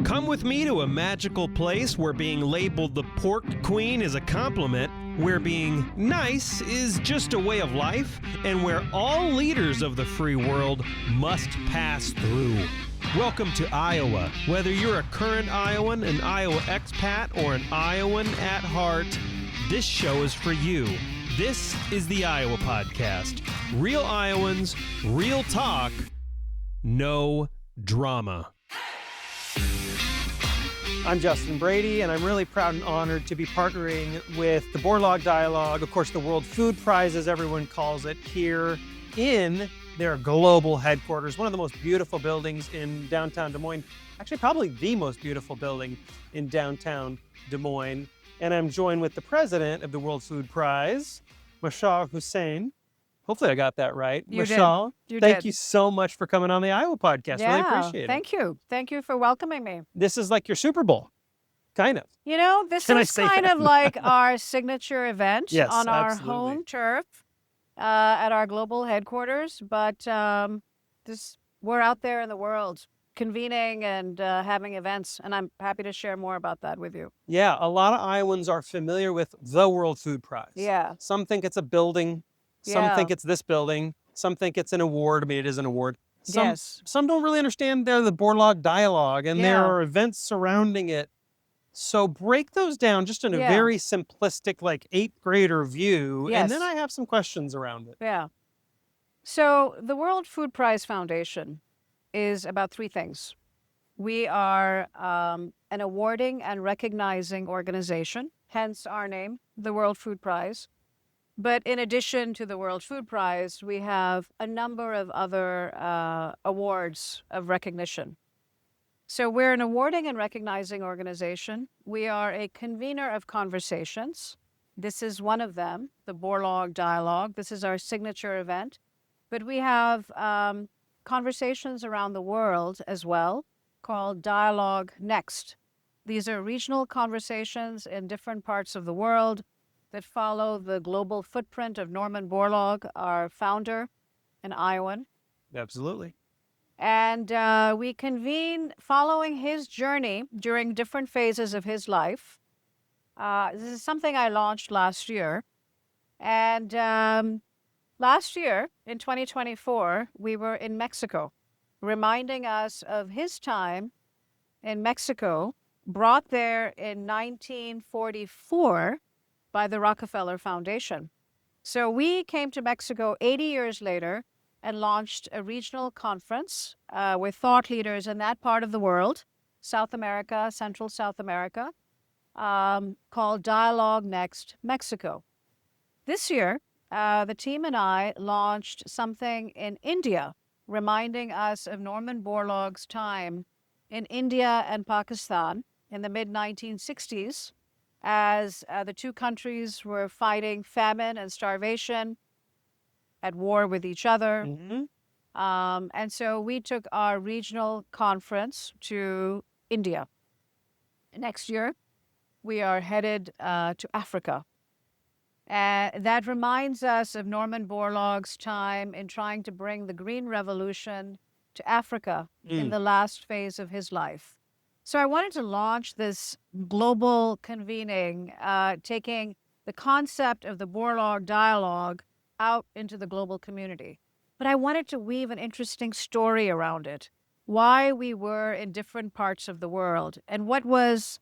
Come with me to a magical place where being labeled the pork queen is a compliment, where being nice is just a way of life, and where all leaders of the free world must pass through. Welcome to Iowa. Whether you're a current Iowan, an Iowa expat, or an Iowan at heart, this show is for you. This is the Iowa Podcast. Real Iowans, real talk, no drama. I'm Justin Brady, and I'm really proud and honored to be partnering with the Bourlaug Dialogue, of course, the World Food Prize, as everyone calls it, here in their global headquarters, one of the most beautiful buildings in downtown Des Moines, actually probably the most beautiful building in downtown Des Moines. And I'm joined with the president of the World Food Prize, Mashal Husain. Hopefully I got that right. Mashal, thank you so much for coming on the Iowa Podcast. Yeah, really appreciate it. Thank you. Thank you for welcoming me. This is like your Super Bowl, kind of. You know, this is kind of like our signature event on our home turf at our global headquarters. But we're out there in the world convening and having events, and I'm happy to share more about that with you. Yeah, a lot of Iowans are familiar with the World Food Prize. Yeah. Some think it's a building. Some think it's this building. Some think it's an award. I mean, it is an award. Some don't really understand they're the Bourlaug Dialogue, and there are events surrounding it. So break those down just in a very simplistic, like 8th grader view, and then I have some questions around it. Yeah. So the World Food Prize Foundation is about 3 things. We are an awarding and recognizing organization, hence our name, the World Food Prize. But in addition to the World Food Prize, we have a number of other awards of recognition. So we're an awarding and recognizing organization. We are a convener of conversations. This is one of them, the Bourlaug Dialogue. This is our signature event. But we have conversations around the world as well called Dialogue Next. These are regional conversations in different parts of the world that follow the global footprint of Norman Borlaug, our founder, an Iowan. Absolutely. And we convene following his journey during different phases of his life. This is something I launched last year. And last year, in 2024, we were in Mexico, reminding us of his time in Mexico, brought there in 1944 by the Rockefeller Foundation. So we came to Mexico 80 years later and launched a regional conference with thought leaders in that part of the world, South America, Central South America, called Dialogue Next Mexico. This year, the team and I launched something in India, reminding us of Norman Borlaug's time in India and Pakistan in the mid-1960s, as the 2 countries were fighting famine and starvation, at war with each other. Mm-hmm. And so we took our regional conference to India. Next year, we are headed to Africa. That reminds us of Norman Borlaug's time in trying to bring the Green Revolution to Africa in the last phase of his life. So I wanted to launch this global convening, taking the concept of the Bourlaug Dialogue out into the global community. But I wanted to weave an interesting story around it, why we were in different parts of the world, and what was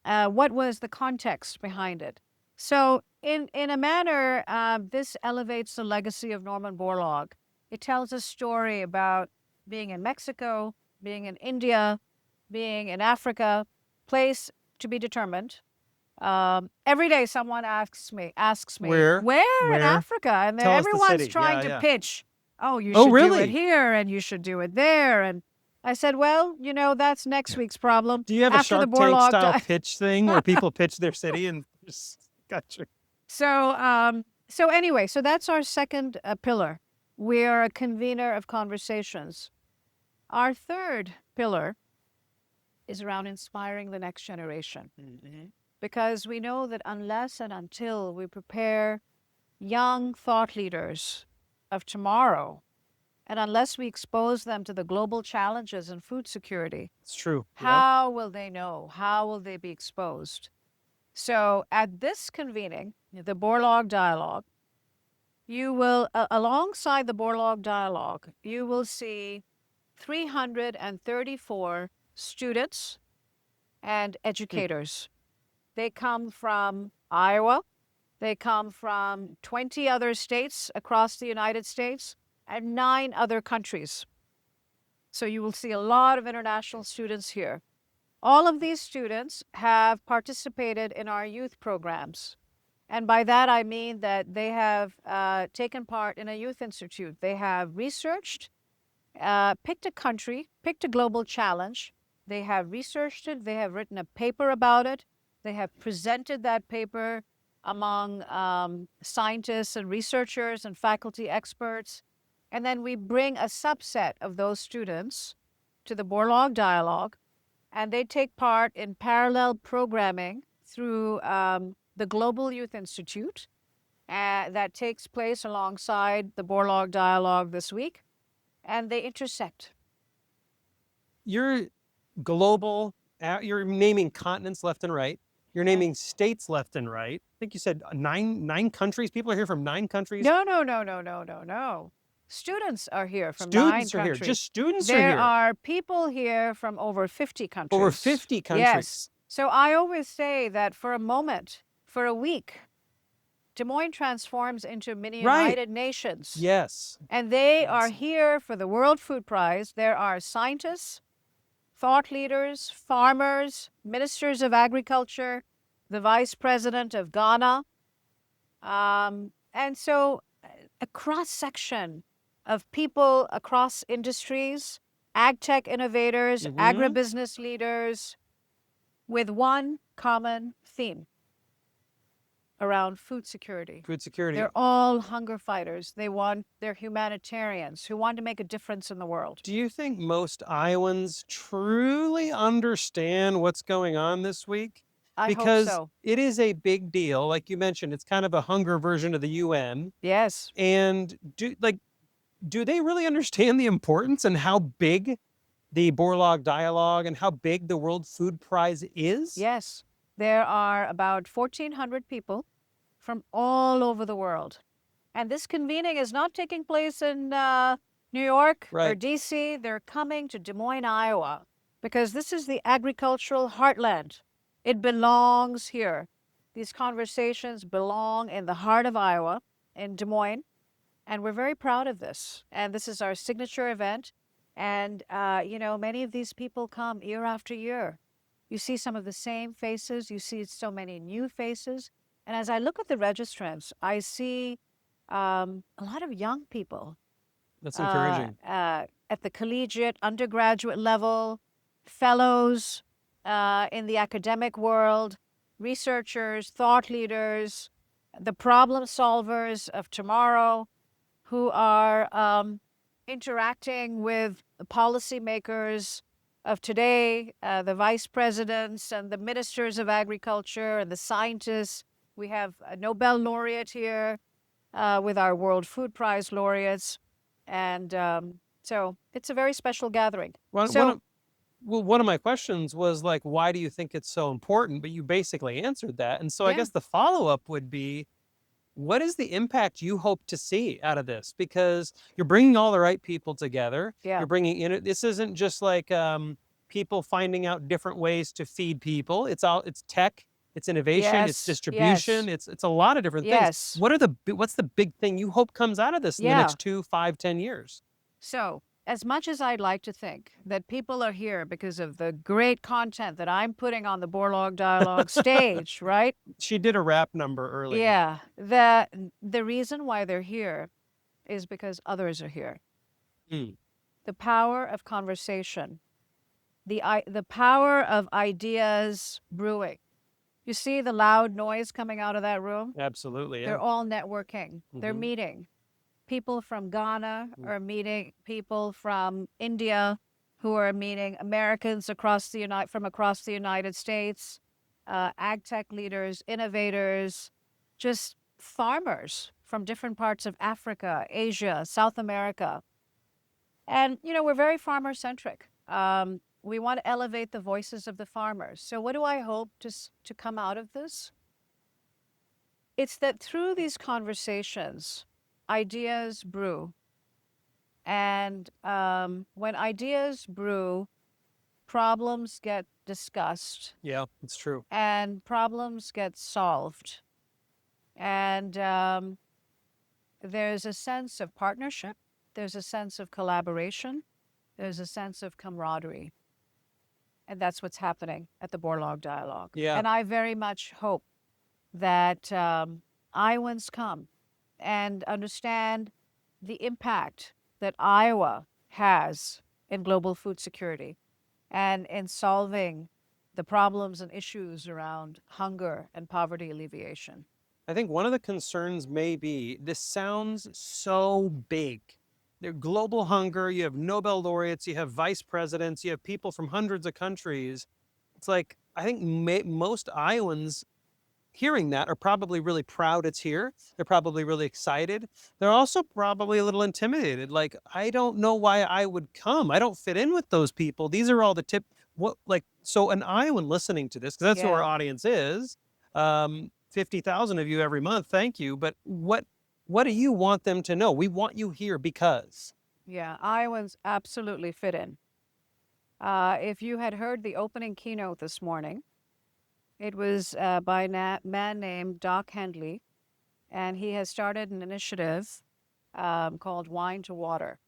the context behind it. So in a manner, this elevates the legacy of Norman Borlaug. It tells a story about being in Mexico, being in India, being in Africa, place to be determined. Every day someone asks me, where in Africa? And then everyone's trying to pitch, you should do it here and you should do it there. And I said, well, you know, that's next week's problem. Do you have a Shark Tank style pitch thing where people pitch their city and just gotcha? So anyway, so that's our second pillar. We are a convener of conversations. Our third pillar is around inspiring the next generation. Mm-hmm. Because we know that unless and until we prepare young thought leaders of tomorrow And unless we expose them to the global challenges in food security, It's true. how will they know? How will they be exposed? So at this convening, the Bourlaug Dialogue, you will, alongside the Bourlaug Dialogue, you will see 334 students and educators. They come from Iowa. They come from 20 other states across the United States and 9 other countries. So you will see a lot of international students here. All of these students have participated in our youth programs. And by that, I mean that they have taken part in a youth institute. They have researched, picked a country, picked a global challenge. They have researched it. They have written a paper about it. They have presented that paper among scientists and researchers and faculty experts. And then we bring a subset of those students to the Bourlaug Dialogue, and they take part in parallel programming through the Global Youth Institute that takes place alongside the Bourlaug Dialogue this week, and they intersect. You're global. You're naming continents left and right. You're naming states left and right. I think you said nine countries. People are here from 9 countries. No. Students are here from Students 9 are here. countries. Just students are There here. are people here from over 50 countries. Over 50 countries. Yes. So I always say that for a moment, for a week, Des Moines transforms into mini Right. United Nations. Yes. And they Yes. are here for the World Food Prize. There are scientists, thought leaders, farmers, ministers of agriculture, the vice president of Ghana. And so a cross-section of people across industries, ag tech innovators, agribusiness leaders, with one common theme around food security. Food security. They're all hunger fighters. They're humanitarians who want to make a difference in the world. Do you think most Iowans truly understand what's going on this week? I Because hope so. it is a big deal. Like you mentioned, it's kind of a hunger version of the UN. Yes. And do they really understand the importance and how big the Bourlaug Dialogue and how big the World Food Prize is? Yes. There are about 1,400 people from all over the world. And this convening is not taking place in New York or Right. D.C. They're coming to Des Moines, Iowa, because this is the agricultural heartland. It belongs here. These conversations belong in the heart of Iowa, in Des Moines, and we're very proud of this. And this is our signature event. And, many of these people come year after year. You see some of the same faces. You see so many new faces. And as I look at the registrants, I see a lot of young people. That's encouraging. At the collegiate, undergraduate level, fellows in the academic world, researchers, thought leaders, the problem solvers of tomorrow who are interacting with the policymakers of today, the vice presidents and the ministers of agriculture and the scientists. We have a Nobel laureate here with our World Food Prize laureates. And so it's a very special gathering. One of my questions was like, why do you think it's so important? But you basically answered that. And so I Yeah. guess the follow-up would be, what is the impact you hope to see out of this? Because you're bringing all the right people together. Yeah. You're bringing in, this isn't just like people finding out different ways to feed people. It's tech, it's innovation, it's Yes, distribution, yes. it's a lot of different Yes. things. What's the big thing you hope comes out of this in the Yeah. next 2, 5, 10 years? So, as much as I'd like to think that people are here because of the great content that I'm putting on the Bourlaug Dialogue stage, right? She did a rap number earlier. Yeah. The reason why they're here is because others are here. Mm. The power of conversation, the power of ideas brewing. You see the loud noise coming out of that room? Absolutely. They're Yeah. all networking. They're Mhm. meeting. People from Ghana are meeting people from India who are meeting Americans from across the United States, ag tech leaders, innovators, just farmers from different parts of Africa, Asia, South America. And, we're very farmer centric. We want to elevate the voices of the farmers. So what do I hope to come out of this? It's that through these conversations, ideas brew. And when ideas brew, problems get discussed. Yeah, it's true. And problems get solved. And there's a sense of partnership. There's a sense of collaboration. There's a sense of camaraderie. And that's what's happening at the Bourlaug Dialogue. Yeah. And I very much hope that Iowans come and understand the impact that Iowa has in global food security and in solving the problems and issues around hunger and poverty alleviation. I think one of the concerns may be this sounds so big. There's global hunger, you have Nobel laureates, you have vice presidents, you have people from hundreds of countries. It's like, I think most Iowans hearing that are probably really proud it's here. They're probably really excited. They're also probably a little intimidated. Like, I don't know why I would come. I don't fit in with those people. These are all the so an Iowan listening to this, because that's who our audience is, 50,000 of you every month, thank you. But what do you want them to know? We want you here because. Yeah, Iowans absolutely fit in. If you had heard the opening keynote this morning, it was by a man named Doc Hendley, and he has started an initiative called Wine to Water.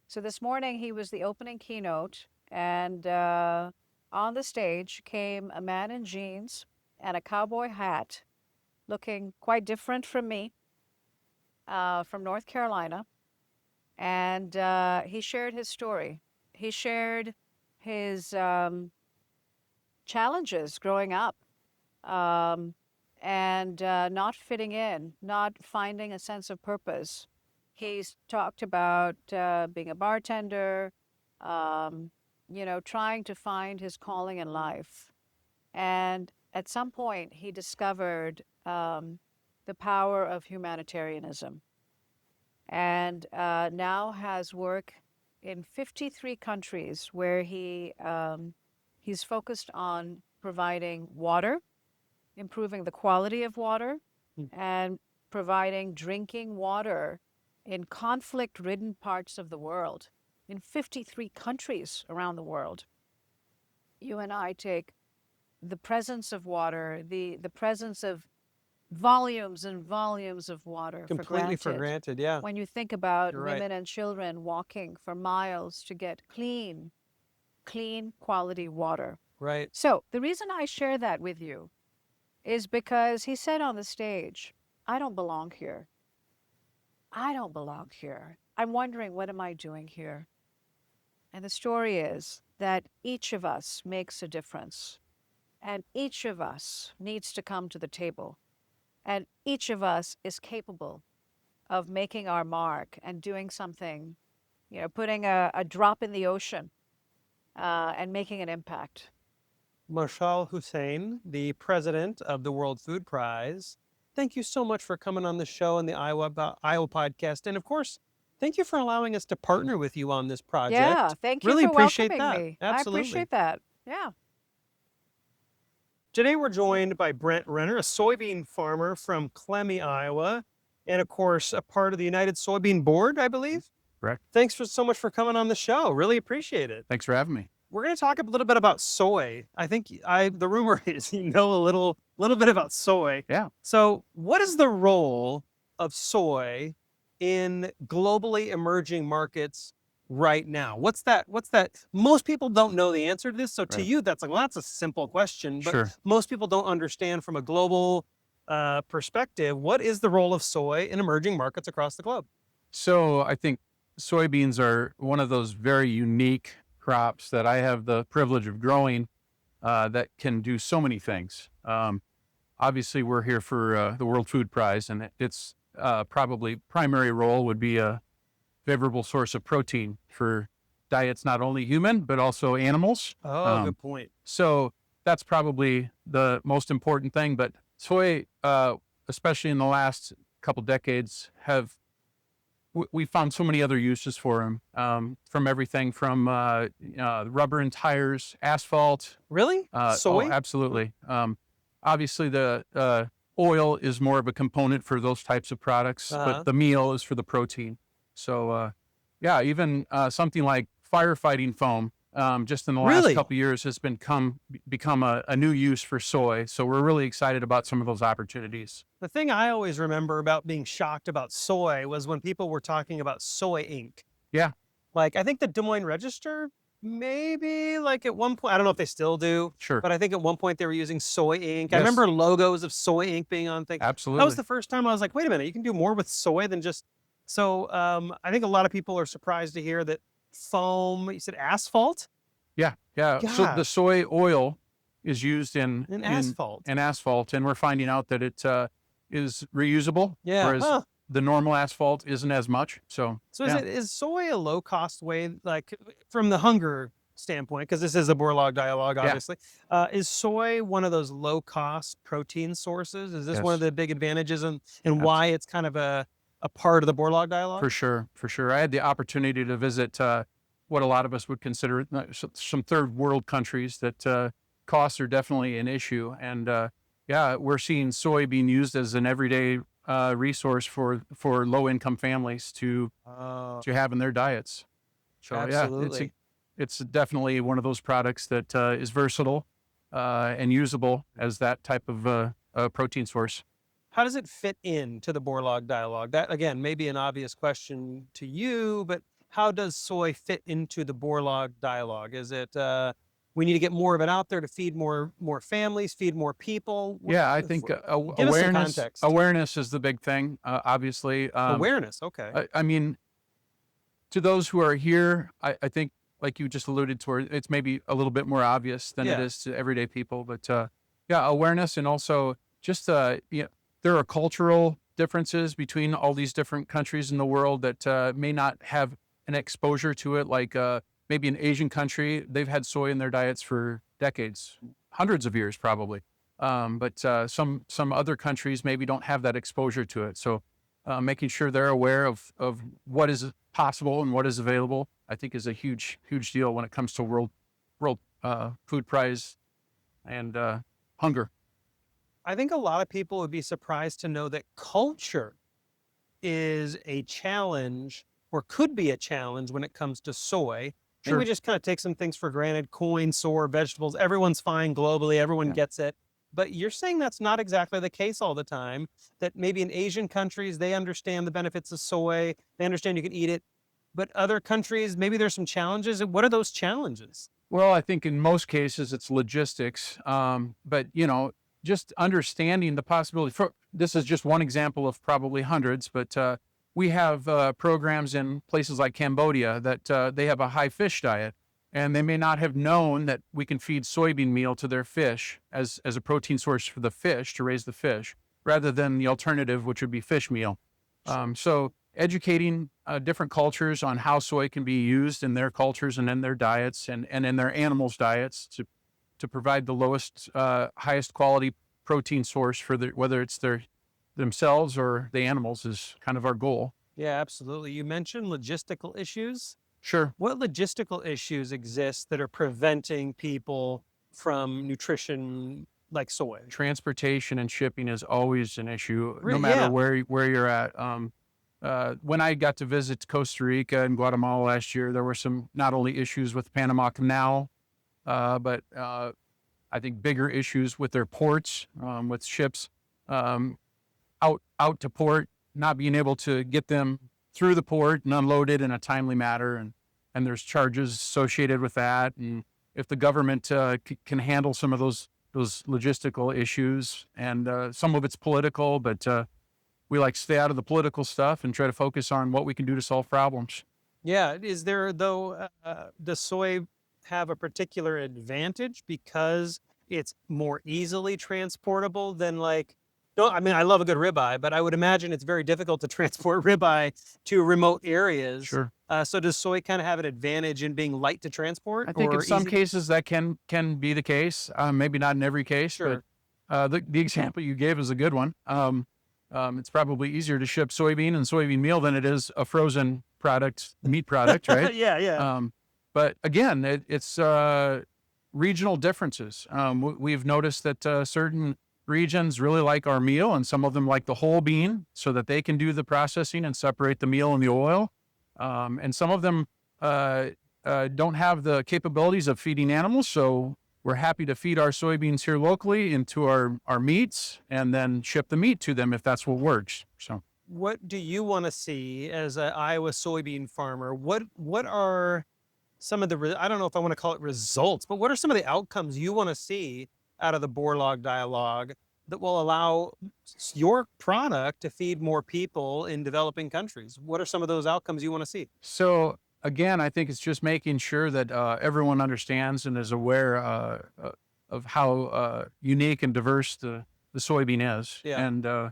So this morning he was the opening keynote, and on the stage came a man in jeans and a cowboy hat, looking quite different from me, from North Carolina. And he shared his story. He shared his challenges growing up and not fitting in, not finding a sense of purpose. He's talked about being a bartender, trying to find his calling in life. And at some point, he discovered the power of humanitarianism, and now has work in 53 countries where he's focused on providing water, improving the quality of water, and providing drinking water in conflict-ridden parts of the world, in 53 countries around the world. You and I take the presence of water, the presence of volumes and volumes of water Completely for granted, yeah. When you think about You're women right. and children walking for miles to get clean quality water. Right. So the reason I share that with you is because he said on the stage, I don't belong here. I don't belong here. I'm wondering, what am I doing here? And the story is that each of us makes a difference. And each of us needs to come to the table. And each of us is capable of making our mark and doing something, putting a drop in the ocean and making an impact. Mashal Husain, the president of the World Food Prize, thank you so much for coming on the show and the Iowa podcast. And of course, thank you for allowing us to partner with you on this project. Yeah, thank you really for appreciate welcoming that. me. Absolutely. I appreciate that. Yeah. Today we're joined by Brent Renner, a soybean farmer from Clemmy, Iowa, and of course a part of the United Soybean Board, I believe. Correct. Thanks so much for coming on the show. Really appreciate it. Thanks for having me. We're going to talk a little bit about soy. I think the rumor is you know a little bit about soy. Yeah. So what is the role of soy in globally emerging markets right now? What's that? Most people don't know the answer to this. So to you, that's a simple question, but Sure. most people don't understand from a global perspective. What is the role of soy in emerging markets across the globe? So I think soybeans are one of those very unique crops that I have the privilege of growing that can do so many things. Obviously, we're here for the World Food Prize, and its probably primary role would be a favorable source of protein for diets, not only human, but also animals. Oh, good point. So that's probably the most important thing. But soy, especially in the last couple decades, we found so many other uses for them, from everything from rubber and tires, asphalt. Really? Oh, Soy? absolutely. Obviously, the oil is more of a component for those types of products, Uh-huh. but the meal is for the protein. So, yeah, even something like firefighting foam, just in the last Really? couple of years, has become a new use for soy. So we're really excited about some of those opportunities. The thing I always remember about being shocked about soy was when people were talking about soy ink. Yeah, Like, I think the Des Moines Register, maybe like at one point, I don't know if they still do, sure, but I think at one point they were using soy ink. I yes, remember logos of soy ink being on things. That was absolutely. the first time I was like, wait a minute, you can do more with soy than just. So I think a lot of people are surprised to hear that foam, you said asphalt? Yeah, yeah. So the Gosh, soy oil is used in asphalt. in asphalt, and we're finding out that it is reusable, Yeah. whereas Huh. the normal asphalt isn't as much. So So yeah, is soy a low cost way, like from the hunger standpoint, because this is a Bourlaug dialogue, yeah, obviously. Is soy one of those low cost protein sources? Is this one of yes, the big advantages and abs- why it's kind of a part of the Bourlaug dialogue? for sure, for sure. I had the opportunity to visit what a lot of us would consider some third world countries that costs are definitely an issue, and yeah, we're seeing soy being used as an everyday resource for low income families Oh, to have in their diets. So yeah, absolutely. it's definitely one of those products that is versatile and usable as that type of protein source. How does it fit into the Borlaug dialogue? That, again, may be an obvious question to you, but how does soy fit into the Borlaug dialogue? Is it we need to get more of it out there to feed more families, feed more people? Yeah, I think Give us some context. awareness is the big thing. Obviously, Awareness, okay. I mean, to those who are here, I think, like you just alluded to, it's maybe a little bit more obvious than it Yeah. is to everyday people. But yeah, awareness, and also just there are cultural differences between all these different countries in the world that may not have an exposure to it. Like maybe an Asian country, they've had soy in their diets for decades, hundreds of years probably. But some other countries maybe don't have that exposure to it. So making sure they're aware of what is possible and what is available, I think, is a huge deal when it comes to world food price and hunger. I think a lot of people would be surprised to know that culture is a challenge or could be a challenge when it comes to soy. I think we Sure. just kind of take some things for granted, coin, soy, vegetables. Everyone's fine globally. Everyone Yeah. gets it. But you're saying that's not exactly the case all the time, that maybe in Asian countries, they understand the benefits of soy. They understand you can eat it. But other countries, maybe there's some challenges. What are those challenges? Well, I think in most cases it's logistics, but just understanding the possibility. This is just one example of probably hundreds, but we have programs in places like Cambodia that they have a high fish diet, and they may not have known that we can feed soybean meal to their fish as a protein source for the fish to raise the fish, rather than the alternative, which would be fish meal. So educating different cultures on how soy can be used in their cultures and in their diets and in their animals' diets to provide the lowest, highest quality protein source for whether it's themselves or the animals is kind of our goal. Yeah, absolutely. You mentioned logistical issues. Sure. What logistical issues exist that are preventing people from nutrition like soy? Transportation and shipping is always an issue, no Yeah. matter where you're at. When I got to visit Costa Rica and Guatemala last year, there were some not only issues with the Panama Canal, but I think bigger issues with their ports, with ships out to port, not being able to get them through the port and unloaded in a timely manner, and there's charges associated with that. And if the government can handle some of those logistical issues, and some of it's political, but we like to stay out of the political stuff and try to focus on what we can do to solve problems. Yeah. Is there, though, does soy have a particular advantage because it's more easily transportable than like, no, I mean, I love a good ribeye, but I would imagine it's very difficult to transport ribeye to remote areas. Sure. So does soy kind of have an advantage in being light to transport? I think in or some easy? cases that can be the case. Maybe not in every case, Sure. but the example you gave is a good one. It's probably easier to ship soybean and soybean meal than it is a frozen product, meat product, right? Yeah. But again, it's regional differences. We've noticed that certain regions really like our meal, and some of them like the whole bean so that they can do the processing and separate the meal and the oil. And some of them don't have the capabilities of feeding animals, so we're happy to feed our soybeans here locally into our meats and then ship the meat to them if that's what works. So What do you want to see as an Iowa soybean farmer? What are some of the, I don't know if I want to call it results, but what are some of the outcomes you want to see out of the Bourlaug Dialogue that will allow your product to feed more people in developing countries? What are some of those outcomes you want to see? So again, I think it's just making sure that everyone understands and is aware of how unique and diverse the soybean is, Yeah. and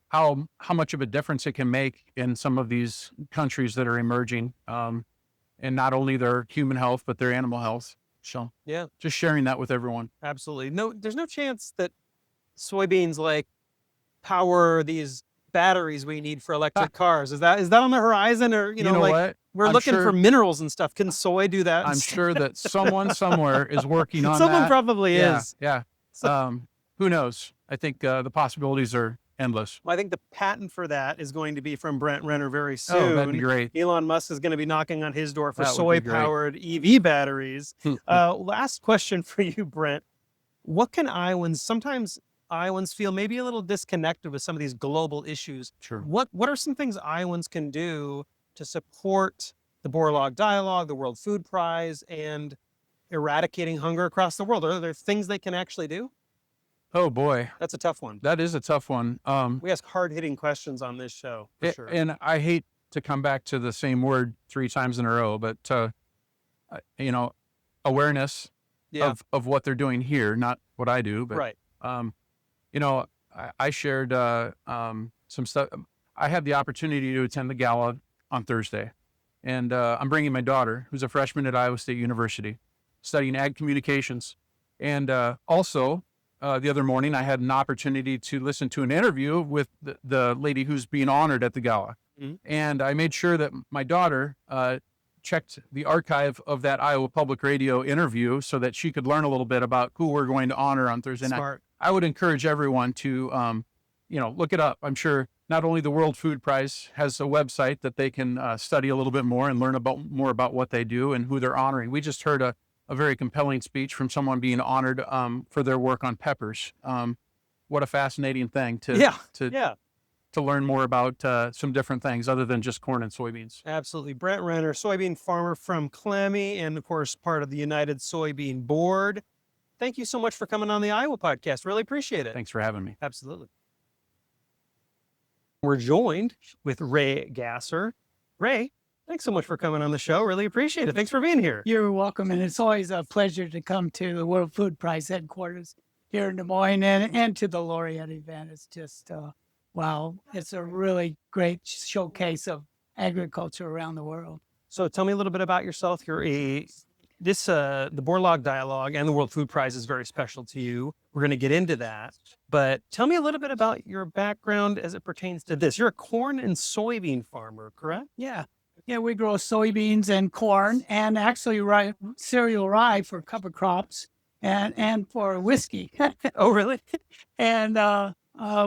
how much of a difference it can make in some of these countries that are emerging, and not only their human health but their animal health. So Yeah, just sharing that with everyone. absolutely. No, there's no chance that soybeans like power these batteries we need for electric cars. Is that on the horizon, or You know like what? we're I'm looking for sure- minerals and stuff? Can soy do that? I'm sure that someone somewhere is working on Someone that. probably Yeah, is. yeah. Who knows? I think the possibilities are endless. Well, I think the patent for that is going to be from Brent Renner very soon. Oh, that'd be great. Elon Musk is going to be knocking on his door for That would be great. soy-powered EV batteries. Last question for you, Brent. What can Iowans, sometimes Iowans feel maybe a little disconnected with some of these global issues. Sure. What are some things Iowans can do to support the Bourlaug Dialogue, the World Food Prize, and eradicating hunger across the world? Are there things they can actually do? Oh boy, That's a tough one. that is a tough one. We ask hard-hitting questions on this show, for sure. And I hate to come back to the same word 3 times in a row, but awareness Yeah, of what they're doing here, not what I do, but right. I shared some stuff. I had the opportunity to attend the gala on Thursday, and I'm bringing my daughter, who's a freshman at Iowa State University, studying ag communications. And also, the other morning, I had an opportunity to listen to an interview with the lady who's being honored at the gala. Mhm. And I made sure that my daughter checked the archive of that Iowa Public Radio interview so that she could learn a little bit about who we're going to honor on Thursday night. Smart. I would encourage everyone to, look it up. I'm sure not only the World Food Prize has a website that they can study a little bit more and learn more about what they do and who they're honoring. We just heard a very compelling speech from someone being honored for their work on peppers. What a fascinating thing to learn more about some different things other than just corn and soybeans. Absolutely. Brent Renner, soybean farmer from Clemmy, and of course, part of the United Soybean Board. Thank you so much for coming on the Iowa podcast. Really appreciate it. Thanks for having me. Absolutely. We're joined with Ray Gasser. Ray, thanks so much for coming on the show. Really appreciate it. Thanks for being here. You're welcome, and it's always a pleasure to come to the World Food Prize headquarters here in Des Moines and to the laureate event. It's just, wow, it's a really great showcase of agriculture around the world. So tell me a little bit about yourself. The Bourlaug Dialogue and the World Food Prize is very special to you. We're going to get into that. But tell me a little bit about your background as it pertains to this. You're a corn and soybean farmer, correct? Yeah, we grow soybeans and corn and actually cereal rye for cover crops and for whiskey. Oh, really? And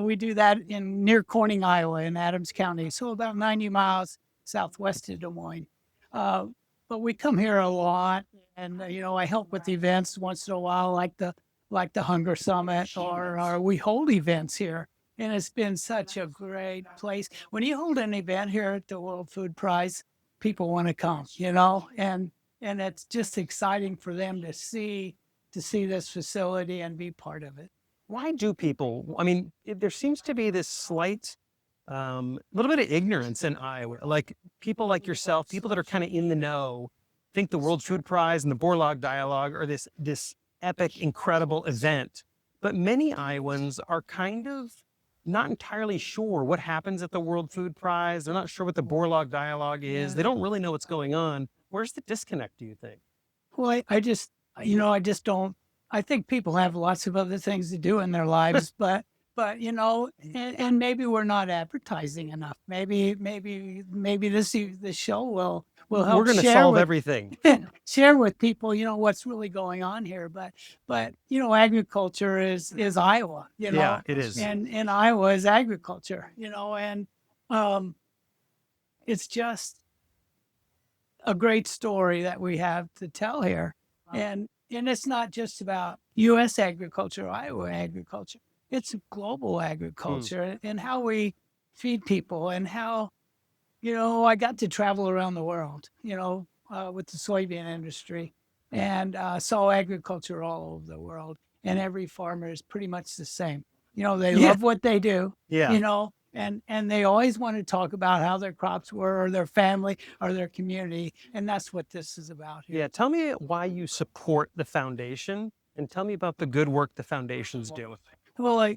we do that near Corning, Iowa, in Adams County, so about 90 miles southwest of Des Moines. But we come here a lot, and I help with events once in a while, like the Hunger Summit, or we hold events here, and it's been such a great place. When you hold an event here at the World Food Prize, people want to come, and it's just exciting for them to see this facility and be part of it. Why do people, there seems to be this slight, little bit of ignorance in Iowa. Like people like yourself, people that are kind of in the know, think the World Food Prize and the Bourlaug Dialogue are this epic, incredible event. But many Iowans are kind of not entirely sure what happens at the World Food Prize. They're not sure what the Bourlaug Dialogue is. They don't really know what's going on. Where's the disconnect, do you think? Well, I just don't. I think people have lots of other things to do in their lives, but but and maybe we're not advertising enough. Maybe this show will We're help going to share solve with everything. share with people, what's really going on here. But agriculture is Iowa, Yeah, it is. and Iowa is agriculture, and um, it's just a great story that we have to tell here. And it's not just about U.S. agriculture, Iowa agriculture. It's global agriculture and how we feed people and how, I got to travel around the world, with the soybean industry and saw agriculture all over the world. And every farmer is pretty much the same. They love what they do, Yeah. and they always want to talk about how their crops were or their family or their community. And that's what this is about here. Yeah. Tell me why you support the foundation and tell me about the good work the foundation's doing. Well,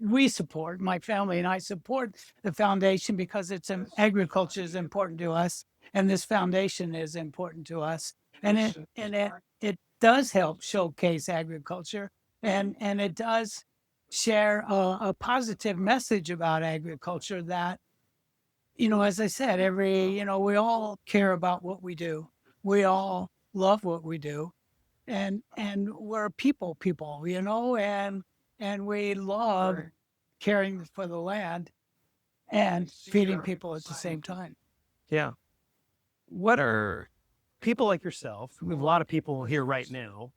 we support, my family and I support the foundation because agriculture is important to us, and this foundation is important to us, and it does help showcase agriculture, and it does share a positive message about agriculture that, as I said, we all care about what we do, we all love what we do, and we're people, and we love caring for the land and feeding people at the same time. Yeah. What are people like yourself? We have a lot of people here right now.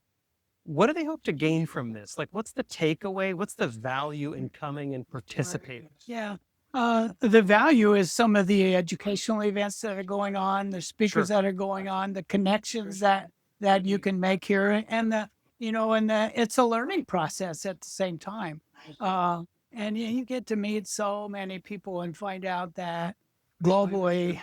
What do they hope to gain from this? Like, what's the takeaway? What's the value in coming and participating? Yeah. The value is some of the educational events that are going on, the speakers that are going on, the connections that you can make here, and it's a learning process at the same time. And you get to meet so many people and find out that globally,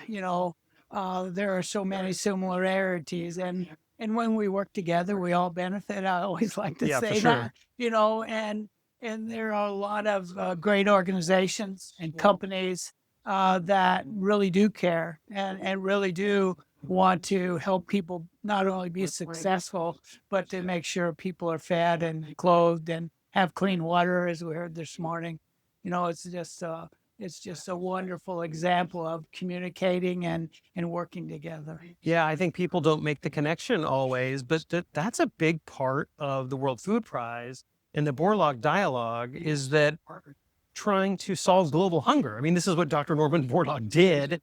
there are so many similarities, and when we work together, we all benefit. I always like to say that, and there are a lot of great organizations and companies that really do care and really do want to help people not only be successful, but to make sure people are fed and clothed and have clean water, as we heard this morning. It's just a wonderful example of communicating and working together. Yeah, I think people don't make the connection always, but that's a big part of the World Food Prize and the Bourlaug Dialogue is that trying to solve global hunger. I mean, this is what Dr. Norman Borlaug did.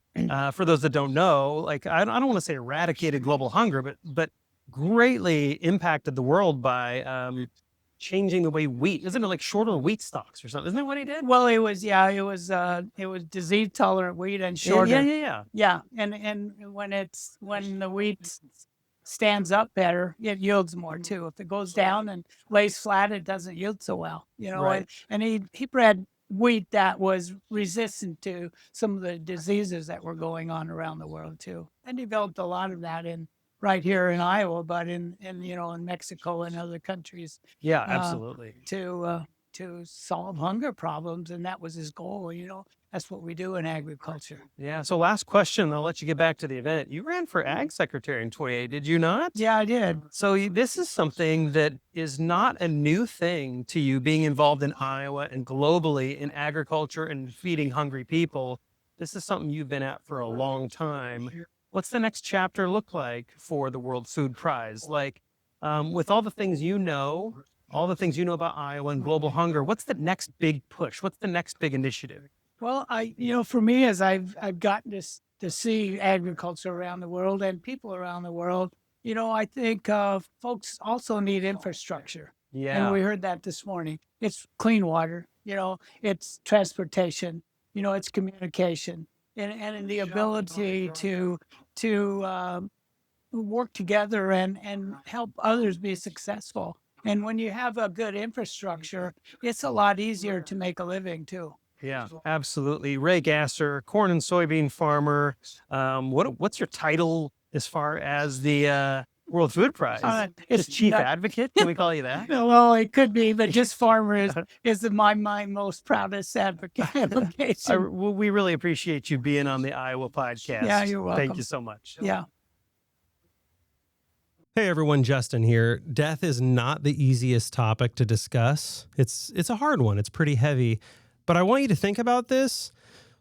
For those that don't know, like I don't want to say eradicated global hunger, but greatly impacted the world by changing the way wheat. Isn't it like shorter wheat stalks or something? Isn't that what he did? Well, it was disease tolerant wheat and shorter. Yeah. And when the wheat stands up better, it yields more too. If it goes down and lays flat, it doesn't yield so well. Right. And he bred wheat that was resistant to some of the diseases that were going on around the world too, and developed a lot of that right here in Iowa, but in Mexico and other countries. Yeah, absolutely. To solve hunger problems, and that was his goal. That's what we do in agriculture. Yeah. So last question, I'll let you get back to the event. You ran for Ag Secretary in 28, did you not? Yeah, I did. So this is something that is not a new thing to you, being involved in Iowa and globally in agriculture and feeding hungry people. This is something you've been at for a long time. What's the next chapter look like for the World Food Prize? Like, with all the things all the things you know about Iowa and global hunger, what's the next big push? What's the next big initiative? Well, for me, as I've gotten to see agriculture around the world and people around the world, I think folks also need infrastructure. Yeah. And we heard that this morning. It's clean water, it's transportation, it's communication, and the ability to work together and help others be successful. And when you have a good infrastructure, it's a lot easier to make a living too. Yeah, absolutely. Ray Gasser, corn and soybean farmer. What's your title as far as the World Food Prize? It's chief advocate. Can we call you that? Well, it could be, but just farmer is my most proudest advocation. We really appreciate you being on the Iowa podcast. Yeah, you're welcome. Thank you so much. Yeah. Hey everyone, Justin here. Death is not the easiest topic to discuss. It's a hard one. It's pretty heavy. But I want you to think about this.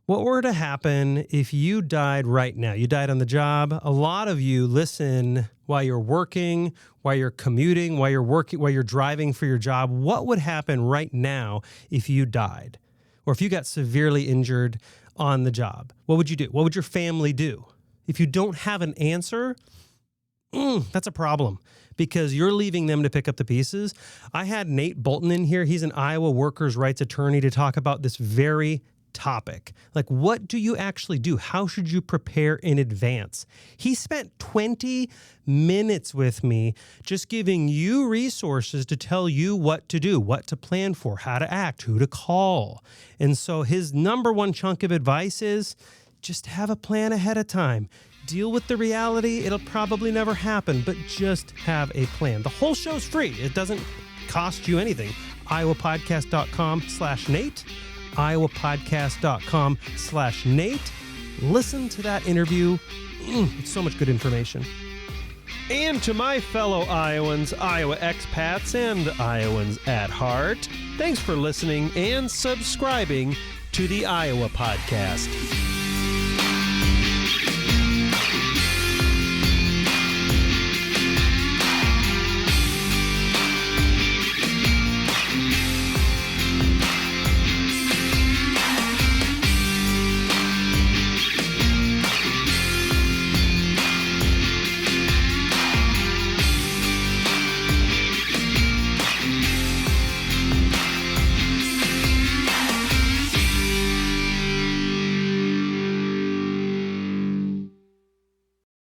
What were to happen if you died right now? You died on the job. A lot of you listen while you're working, while you're commuting, while you're working, while you're driving for your job. What would happen right now if you died? Or if you got severely injured on the job? What would you do? What would your family do? If you don't have an answer, that's a problem because you're leaving them to pick up the pieces. I had Nate Bolton in here. He's an Iowa workers' rights attorney to talk about this very topic. Like, what do you actually do? How should you prepare in advance? He spent 20 minutes with me just giving you resources to tell you what to do, what to plan for, how to act, who to call. And so his number one chunk of advice is just have a plan ahead of time. Deal with the reality. It'll probably never happen, but just have a plan. The whole show's free. It doesn't cost you anything. iowapodcast.com/Nate. iowapodcast.com/Nate. Listen to that interview. It's so much good information. And to my fellow Iowans, Iowa expats, and Iowans at heart, thanks for listening and subscribing to the Iowa Podcast.